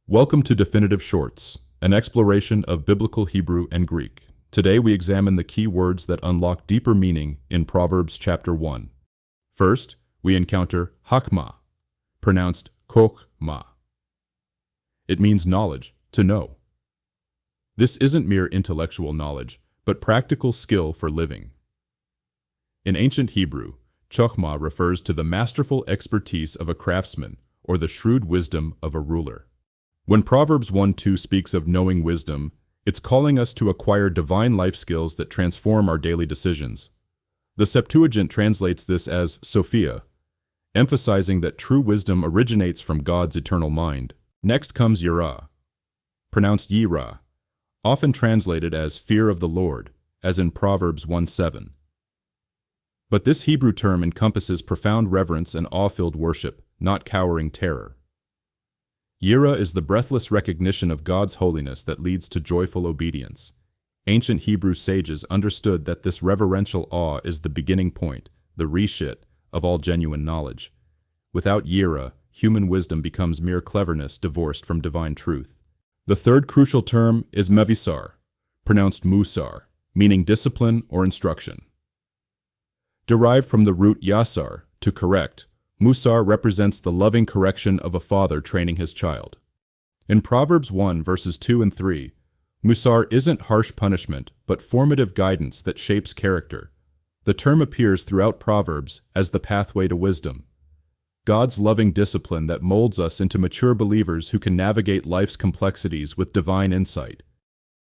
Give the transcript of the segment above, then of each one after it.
Welcome to Definitive Shorts, an exploration of biblical Hebrew and Greek. Today we examine the key words that unlock deeper meaning in Proverbs Chapter 1. First, we encounter Chokhmah, pronounced Chokhmah. It means knowledge, to know. This isn't mere intellectual knowledge, but practical skill for living. In ancient Hebrew, Chokhmah refers to the masterful expertise of a craftsman or the shrewd wisdom of a ruler. When Proverbs 1:2 speaks of knowing wisdom, it's calling us to acquire divine life skills that transform our daily decisions. The Septuagint translates this as Sophia, emphasizing that true wisdom originates from God's eternal mind. Next comes Yirah, pronounced Yirah, often translated as fear of the Lord, as in Proverbs 1:7. But this Hebrew term encompasses profound reverence and awe-filled worship, not cowering terror. Yirah is the breathless recognition of God's holiness that leads to joyful obedience. Ancient Hebrew sages understood that this reverential awe is the beginning point, the reshit, of all genuine knowledge. Without Yirah, human wisdom becomes mere cleverness divorced from divine truth. The third crucial term is Musar, pronounced Musar, meaning discipline or instruction. Derived from the root yasar, to correct, Musar represents the loving correction of a father training his child. In Proverbs 1 verses 2 and 3, Musar isn't harsh punishment, but formative guidance that shapes character. The term appears throughout Proverbs as the pathway to wisdom, God's loving discipline that molds us into mature believers who can navigate life's complexities with divine insight.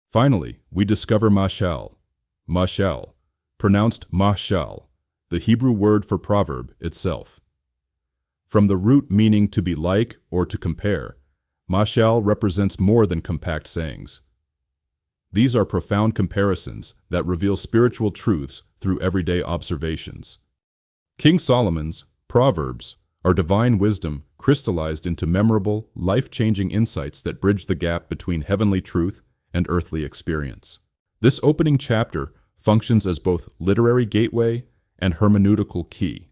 Finally, we discover mashal, pronounced mashal, the Hebrew word for proverb itself. From the root meaning to be like or to compare, mashal represents more than compact sayings. These are profound comparisons that reveal spiritual truths through everyday observations. King Solomon's Proverbs are divine wisdom crystallized into memorable, life-changing insights that bridge the gap between heavenly truth and earthly experience. This opening chapter functions as both literary gateway and hermeneutical key,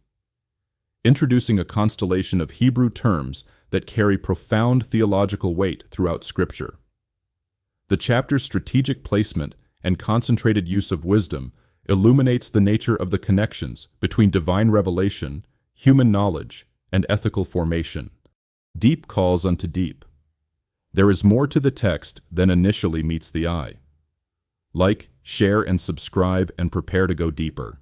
introducing a constellation of Hebrew terms that carry profound theological weight throughout Scripture. The chapter's strategic placement and concentrated use of wisdom illuminates the nature of the connections between divine revelation, human knowledge, and ethical formation. Deep calls unto deep. There is more to the text than initially meets the eye. Like, share, and subscribe, and prepare to go deeper.